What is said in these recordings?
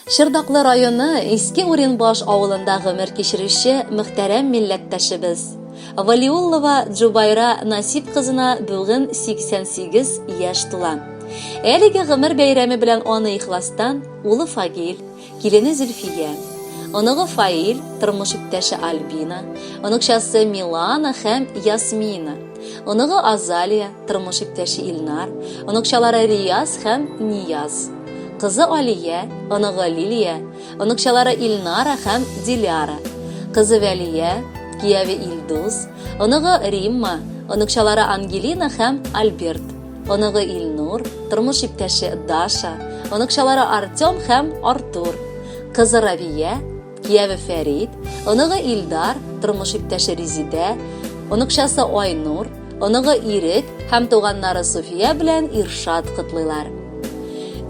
Шырдаклы районы Иске Уренбаш авылында гомер кичерүче мөхтәрәм милләттәшебез Валиуллова Джубайра Насип кызына бүген 88 яшь тула. Әлеге гомер бәйрәме белән аны ихластан улы Фагил, килене Зөлфия, оныгы Фаил, тормыш иптәше Альбина, оныкчасы Милана һәм Ясмина, оныгы Азалия, тормыш иптәше Илнар, оныкчалары Рияз һәм Нияз, кызы Алия, оныгы Лилия, оныкчалары Илнара һәм Диляра, кызы Вәлия, кияве Илдус, оныгы Римма, оныкчалары Ангелина һәм Альберт, оныгы Илнур, тормыш иптәше Даша, оныкчалары Артем һәм Артур, кызы Равия, кияве Фәрид, оныгы Илдар, тормыш иптәше Резидә, оныкчасы Айнур, оныгы Ирек һәм туганнары Суфия белән Иршат котлыйлар.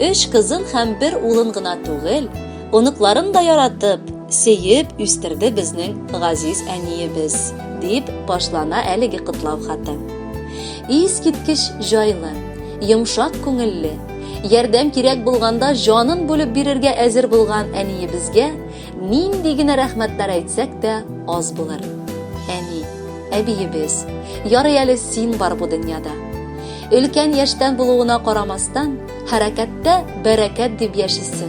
3 кызын һәм 1 улын гына түгел, оныкларын да яратып, сөеп үстерде безнең газиз әниебез, дип башлана әлеге котлау хаты. Искиткеч җайлы, йомшак күңелле, ярдәм кирәк булганда җанын бүлеп бирергә әзер булган әниебезгә нинди генә рәхмәтләр әйтсәк тә аз булыр. Әни, әбиебез, ярый әле син бар бу дөньяда. Өлкән яшьтән булуына карамастан, хәрәкәттә бәрәкәт дип яшисең.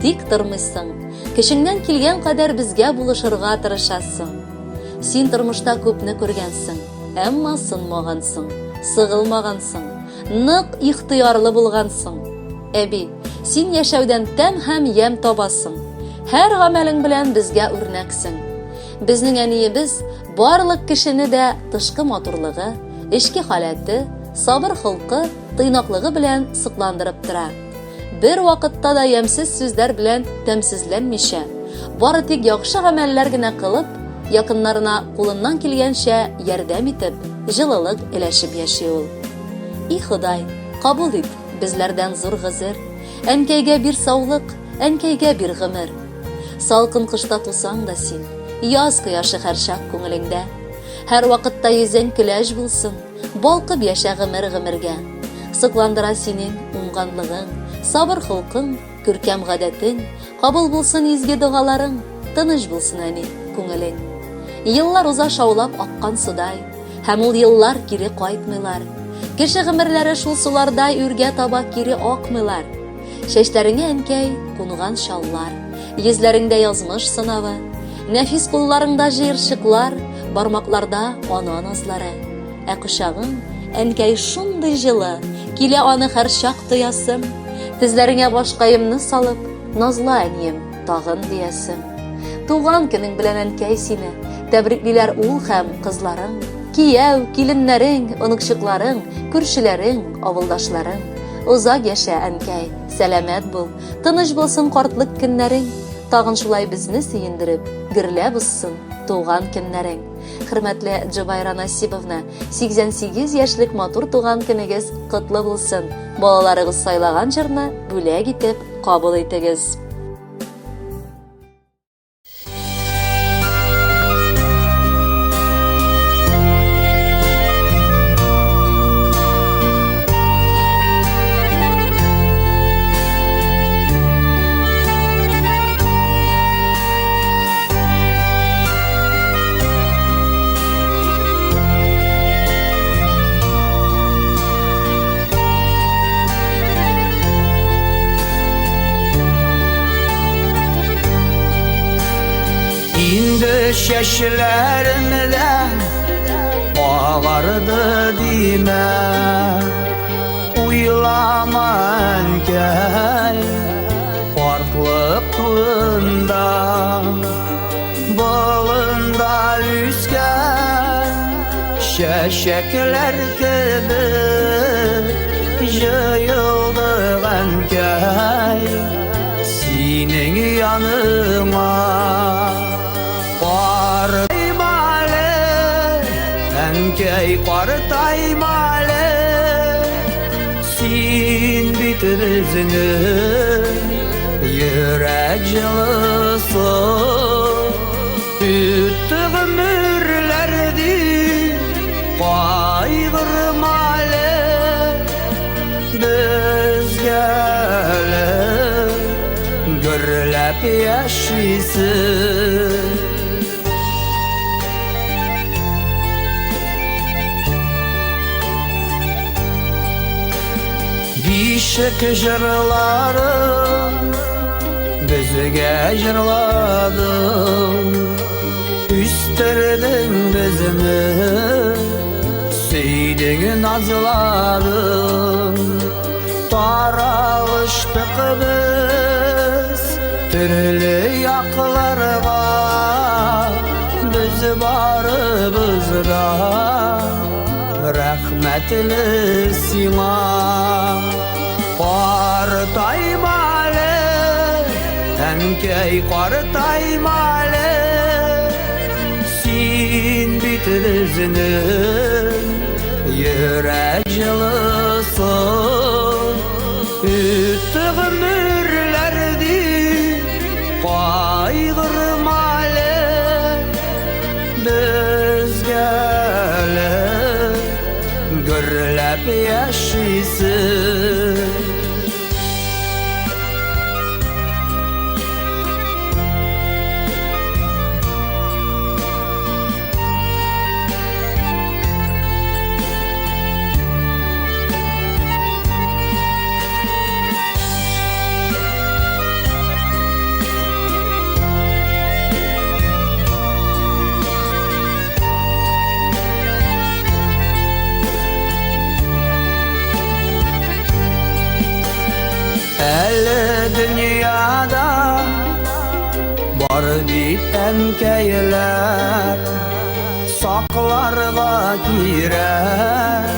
Тик тормыйсың, кешеңнән килгән кадәр безгә булышырга тырышасың. Син тормышта күпне күргәнсең, әмма сынмагансың, сыгылмагансың, нык ихтыярлы булгансың. Әби, син яшәүдән тәм һәм ям табасың. Һәр гамәлең белән безгә үрнәксең. Безнең әниебез барлык кешене дә тышкы матурлыгы, эчке халәте, сабыр хылкы, тыйнаклыгы белән сыкландырып тора. Бер вакытта да ямсыз сүзләр белән тәмсезләнмичә, бары тик яхшы гамәлләр генә кылып, якыннарына кулыннан килгәнчә ярдәм итеп, җылылык эләшеп яши ул. И Ходай, кабул ит безләрдән зур гызыр, әнкәйгә бир саулык, әнкәйгә бир гомер. Салкын кышта тусаң да син, яз кояшы һәр чак күңелеңдә. Һәр вакытта йөзең көләч булсын, балкып яшә гомергә. Сыкландыра синең уңганлыгың, сабыр хылкың, күркәм гадәтең, кабул булсын изге дугаларың, тыныч булсын әни күңелең. Еллар уза шаулап аккан судай, һәм ул еллар кире кайтмыйлар. Кеше гомерләре шул сулардай үргә таба кире акмыйлар. Чәчләреңә әнкәй кунган шаллар, йөзләреңдә язмыш сынавы, нәфис кулларыңда җыерчыклар, бармакларда ана назлары. Ә кушагың әнкәй шундый җылы, килә аны һәр чак тоясым. Тезләреңә башкаемны салып, назлы әнием, тагын диясем. Туган көнең белән әнкәй сине, тәбриклиләр ул һәм кызларың, кияү, киленнәрең, оныкчыкларың, күршеләрең, авылдашларың. Узак яшә әнкәй, сәламәт бул, тыныч булсын картлык көннәрең. Тагын шулай безне сөендереп, гөрләп узсын туган көннәрең. Хөрмәтле Джубайра Насиповна, 88 яшьлек матур туган көнегез котлы булсын. Балаларыгыз сайлаган җырны бүләк итеп кабул итегез. Şeşlerimde ağardı dime, uylama ənkəy farklılıqında, balında üskən şəşəklər gibi jayıldı ənkəy senin yanıma. Partaymalı, ənkəy partaymalı, sin bitirizini, yürək jılısı, üttü ömürlərdi, qaygırmalı, biz gəlib, görüldü. gürlep yaşayısın. Bişik jırlarım bizge jırladın, üsterdin bizini, süydün nazladın. Taralıştık biz türlü yaklarga, biz barımızda rahmetli sima. Qartaymalı, ənkəy qartaymalı, sen bitirizinin yürək yılısın. Üttüğ mürlerdi qaygırmalı, bizgəli gürlep yaşaysın. Dünyada var biten keyler, saklarga girer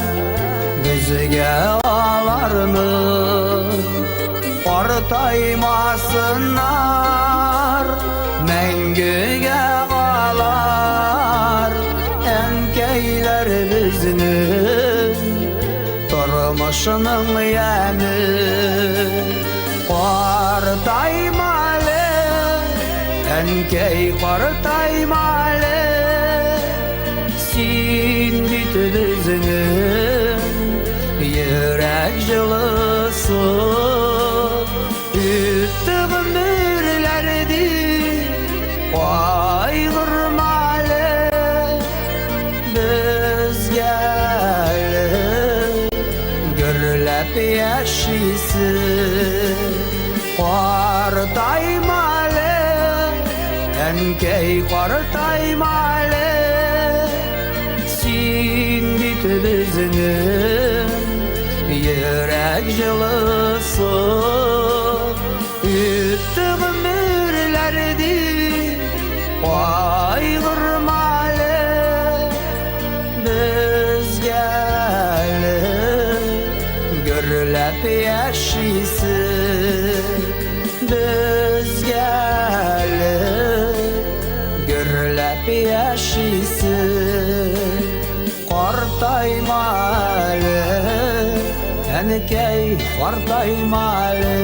bizge alarını. Qartaymasınlar, mengüge kalar enkeyler bizinin turmuşunun yemi. Qartaymalı, ənkəy qartaymalı, sen bitirizinin yürək jılısın. Üttüğ mürlerdi qaygırmalı, bizgəli gürlep yaşaysın. Qartaymalı, ənkəy qartaymalı, sen bitirizinin yürək jılısın. Üttüğ mürlerdi qaygırmalı, bizgəli gürlep yaşaysın. Bizgəli gürlep yaşaysın. Qartaymalı, ənkəy qartaymalı,